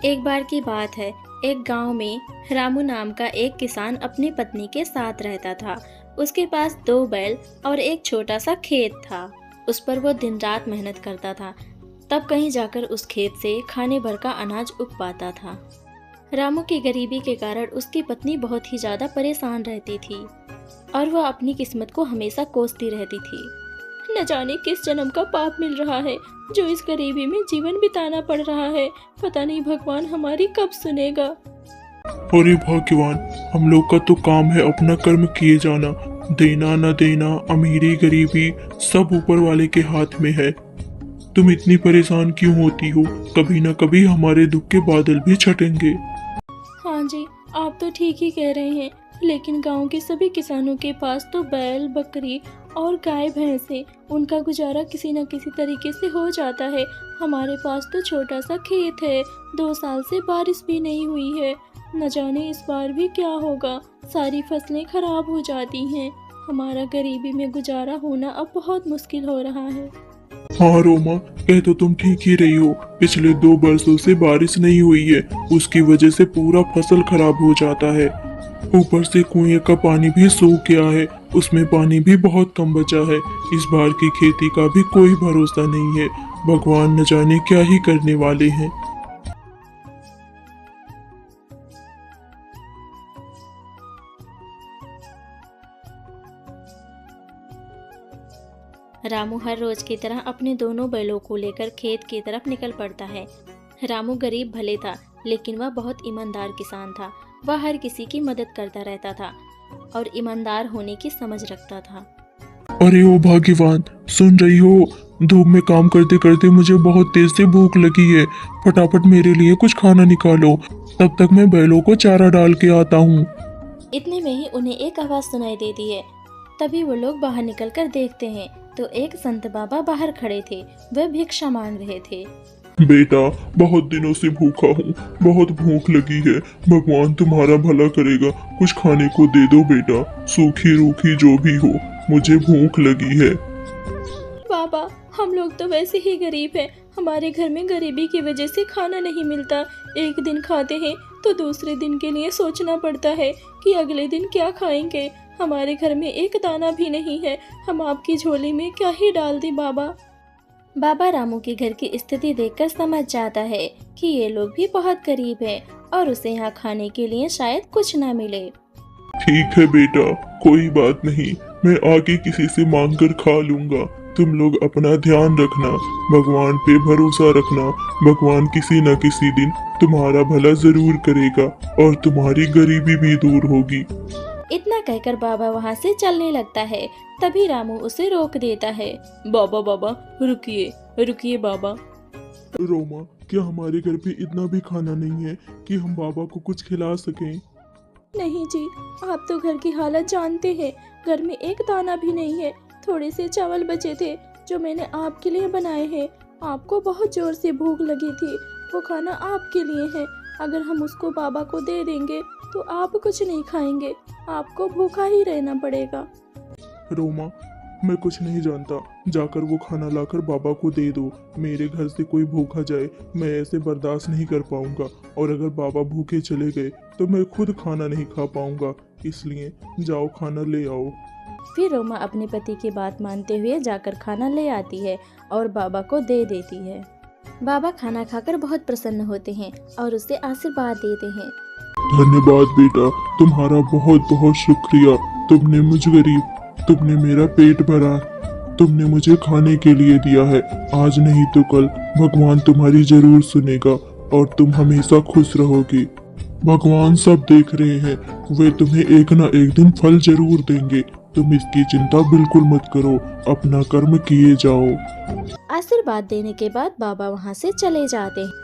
एक बार की बात है। एक गांव में रामू नाम का एक किसान अपनी पत्नी के साथ रहता था। उसके पास 2 बैल और एक छोटा सा खेत था। उस पर वो दिन रात मेहनत करता था, तब कहीं जाकर उस खेत से खाने भर का अनाज उग पाता था। रामू की गरीबी के कारण उसकी पत्नी बहुत ही ज्यादा परेशान रहती थी और वह अपनी किस्मत को हमेशा कोसती रहती थी। न जाने किस जन्म का पाप मिल रहा है जो इस गरीबी में जीवन बिताना पड़ रहा है। पता नहीं भगवान हमारी कब सुनेगा। अरे भगवान, हम लोग का तो काम है अपना कर्म किए जाना। देना न देना, अमीरी गरीबी सब ऊपर वाले के हाथ में है। तुम इतनी परेशान क्यों होती हो? कभी न कभी हमारे दुख के बादल भी छटेंगे। हाँ जी, आप तो ठीक ही कह रहे हैं, लेकिन गांव के सभी किसानों के पास तो बैल, बकरी और गाय भैंस है। उनका गुजारा किसी न किसी तरीके से हो जाता है। हमारे पास तो छोटा सा खेत है। 2 साल से बारिश भी नहीं हुई है। न जाने इस बार भी क्या होगा। सारी फसलें खराब हो जाती हैं। हमारा गरीबी में गुजारा होना अब बहुत मुश्किल हो रहा है। हाँ रोमा, कह तो तुम ठीक ही रही हो। पिछले 2 बरसों से बारिश नहीं हुई है, उसकी वजह से पूरा फसल खराब हो जाता है। ऊपर से कुएं का पानी भी सूख गया है, उसमें पानी भी बहुत कम बचा है। इस बार की खेती का भी कोई भरोसा नहीं है। भगवान न जाने क्या ही करने वाले हैं। रामू हर रोज की तरह अपने दोनों बैलों को लेकर खेत की तरफ निकल पड़ता है। रामू गरीब भले था, लेकिन वह बहुत ईमानदार किसान था। वह हर किसी की मदद करता रहता था और ईमानदार होने की समझ रखता था। अरे ओ भाग्यवान, सुन रही हो? धूप में काम करते करते मुझे बहुत तेज से भूख लगी है। फटाफट मेरे लिए कुछ खाना निकालो, तब तक मैं बैलों को चारा डाल के आता हूँ। इतने में ही उन्हें एक आवाज सुनाई देती है। तभी वो लोग बाहर निकलकर देखते हैं तो एक संत बाबा बाहर खड़े थे। वे भिक्षा मांग रहे थे। बेटा, बहुत दिनों से भूखा हूँ, बहुत भूख लगी है। भगवान तुम्हारा भला करेगा, कुछ खाने को दे दो बेटा। सूखी रूखी जो भी हो, मुझे भूख लगी है। बाबा, हम लोग तो वैसे ही गरीब हैं। हमारे घर में गरीबी की वजह से खाना नहीं मिलता। एक दिन खाते हैं तो दूसरे दिन के लिए सोचना पड़ता है कि अगले दिन क्या खाएंगे। हमारे घर में एक दाना भी नहीं है। हम आपकी झोली में क्या ही डाल दें बाबा। बाबा रामू के घर की स्थिति देखकर समझ जाता है कि ये लोग भी बहुत गरीब हैं और उसे यहाँ खाने के लिए शायद कुछ ना मिले। ठीक है बेटा, कोई बात नहीं, मैं आगे किसी से मांग कर खा लूंगा। तुम लोग अपना ध्यान रखना, भगवान पे भरोसा रखना। भगवान किसी न किसी दिन तुम्हारा भला जरूर करेगा और तुम्हारी गरीबी भी दूर होगी। इतना कहकर बाबा वहाँ से चलने लगता है। तभी रामू उसे रोक देता है। बाबा बाबा, रुकिए रुकिए बाबा। रोमा, क्या हमारे घर पे इतना भी खाना नहीं है कि हम बाबा को कुछ खिला सकें? नहीं जी, आप तो घर की हालत जानते हैं। घर में एक दाना भी नहीं है। थोड़े से चावल बचे थे जो मैंने आपके लिए बनाए हैं। आपको बहुत जोर से भूख लगी थी, वो खाना आपके लिए है। अगर हम उसको बाबा को दे देंगे तो आप कुछ नहीं खाएंगे, आपको भूखा ही रहना पड़ेगा। रोमा, मैं कुछ नहीं जानता, जाकर वो खाना लाकर बाबा को दे दो। मेरे घर से कोई भूखा जाए, मैं ऐसे बर्दाश्त नहीं कर पाऊंगा। और अगर बाबा भूखे चले गए तो मैं खुद खाना नहीं खा पाऊंगा। इसलिए जाओ, खाना ले आओ। फिर रोमा अपने पति की बात मानते हुए जाकर खाना ले आती है और बाबा को दे देती है। बाबा खाना खाकर बहुत प्रसन्न होते हैं और उसे आशीर्वाद देते हैं। धन्यवाद बेटा, तुम्हारा बहुत बहुत शुक्रिया। तुमने मुझे तुमने मेरा पेट भरा, तुमने मुझे खाने के लिए दिया है। आज नहीं तो कल भगवान तुम्हारी जरूर सुनेगा और तुम हमेशा खुश रहोगी। भगवान सब देख रहे हैं, वे तुम्हें एक ना एक दिन फल जरूर देंगे। तुम इसकी चिंता बिल्कुल मत करो, अपना कर्म किए जाओ। आशीर्वाद देने के बाद बाबा वहाँ से चले जाते हैं।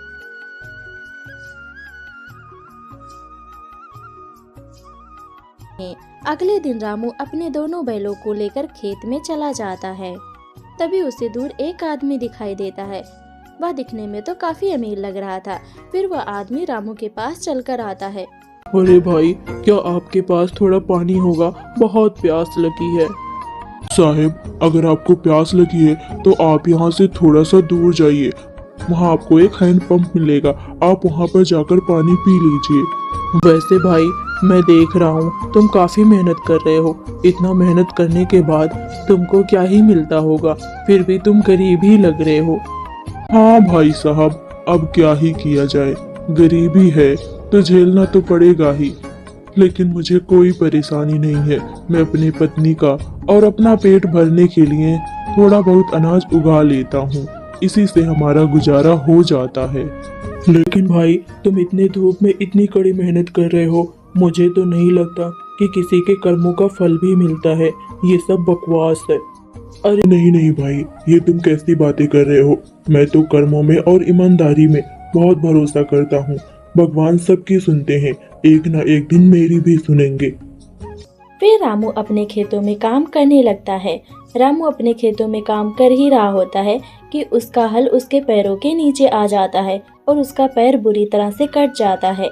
अगले दिन रामू अपने दोनों बैलों को लेकर खेत में चला जाता है। तभी उसे दूर एक आदमी दिखाई देता है। वह दिखने में तो काफी अमीर लग रहा था। फिर वह आदमी रामू के पास चलकर आता है। अरे भाई, क्या आपके पास थोड़ा पानी होगा? बहुत प्यास लगी है। साहब, अगर आपको प्यास लगी है तो आप यहाँ से थोड़ा सा दूर जाइए। वहाँ आपको एक हैंड पंप मिलेगा, आप वहाँ पर जाकर पानी पी लीजिए। वैसे भाई मैं देख रहा हूँ तुम काफी मेहनत कर रहे हो। इतना मेहनत करने के बाद तुमको क्या ही मिलता होगा, फिर भी तुम गरीब ही लग रहे हो। हाँ भाई साहब, अब क्या ही किया जाए, गरीबी है तो झेलना तो पड़ेगा ही। लेकिन मुझे कोई परेशानी नहीं है, मैं अपनी पत्नी का और अपना पेट भरने के लिए थोड़ा बहुत अनाज उगा लेता हूँ, इसी से हमारा गुजारा हो जाता है। लेकिन भाई तुम इतने धूप में इतनी कड़ी मेहनत कर रहे हो, मुझे तो नहीं लगता कि किसी के कर्मों का फल भी मिलता है। ये सब बकवास है। अरे नहीं नहीं भाई, ये तुम कैसी बातें कर रहे हो। मैं तो कर्मों में और ईमानदारी में बहुत भरोसा करता हूँ। भगवान सबकी सुनते हैं, एक ना एक दिन मेरी भी सुनेंगे। फिर रामू अपने खेतों में काम करने लगता है। रामू अपने खेतों में काम कर ही रहा होता है कि उसका हल उसके पैरों के नीचे आ जाता है और उसका पैर बुरी तरह से कट जाता है।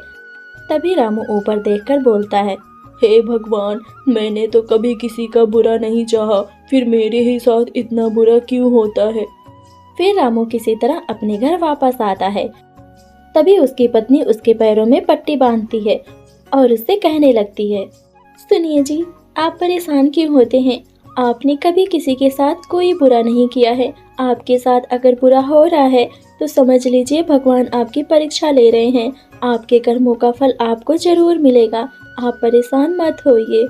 तभी रामू ऊपर देखकर बोलता है, हे भगवान, मैंने तो कभी किसी का बुरा नहीं चाहा, फिर मेरे ही साथ इतना बुरा क्यों होता है। फिर रामू किसी तरह अपने घर वापस आता है। तभी उसकी पत्नी उसके पैरों में पट्टी बांधती है और उससे कहने लगती है, सुनिए जी, आप परेशान क्यों होते हैं? आपने कभी किसी के साथ कोई बुरा नहीं किया है। आपके साथ अगर बुरा हो रहा है तो समझ लीजिए भगवान आपकी परीक्षा ले रहे हैं। आपके कर्मों का फल आपको जरूर मिलेगा, आप परेशान मत होइए।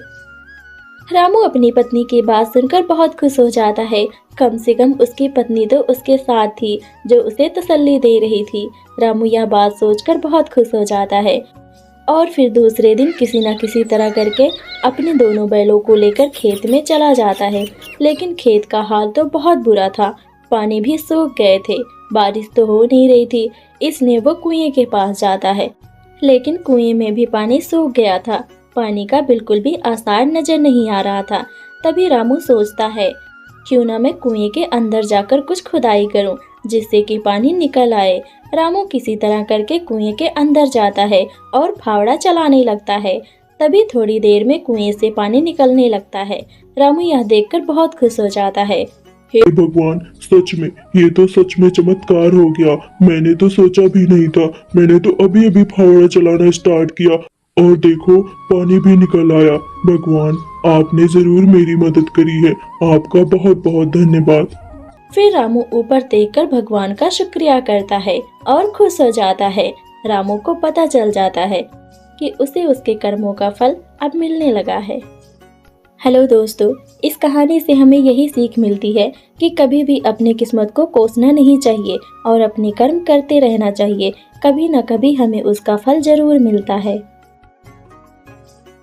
रामू अपनी पत्नी की बात सुनकर बहुत खुश हो जाता है। कम से कम उसकी पत्नी तो उसके साथ थी जो उसे तसल्ली दे रही थी। रामू यह बात सोचकर बहुत खुश हो जाता है और फिर दूसरे दिन किसी न किसी तरह करके अपने दोनों बैलों को लेकर खेत में चला जाता है। लेकिन खेत का हाल तो बहुत बुरा था, पानी भी सूख गए थे, बारिश तो हो नहीं रही थी। इसलिए वो कुएं के पास जाता है, लेकिन कुएं में भी पानी सूख गया था। पानी का बिल्कुल भी आसार नजर नहीं आ रहा था। तभी रामू सोचता है, क्यों ना मैं कुएं के अंदर जाकर कुछ खुदाई करूं जिससे कि पानी निकल आए। रामू किसी तरह करके कुएं के अंदर जाता है और फावड़ा चलाने लगता है। तभी थोड़ी देर में कुएं से पानी निकलने लगता है। रामू यह देखकर बहुत खुश हो जाता है। हे भगवान, सच में ये तो सच में चमत्कार हो गया। मैंने तो सोचा भी नहीं था, मैंने तो अभी अभी फावड़ा चलाना स्टार्ट किया और देखो पानी भी निकल आया। भगवान, आपने जरूर मेरी मदद करी है, आपका बहुत बहुत धन्यवाद। फिर रामू ऊपर देखकर भगवान का शुक्रिया करता है और खुश हो जाता है। रामू को पता चल जाता है कि उसे उसके कर्मों का फल अब मिलने लगा है। हेलो दोस्तों, इस कहानी से हमें यही सीख मिलती है कि कभी भी अपनी किस्मत को कोसना नहीं चाहिए और अपने कर्म करते रहना चाहिए। कभी न कभी हमें उसका फल जरूर मिलता है।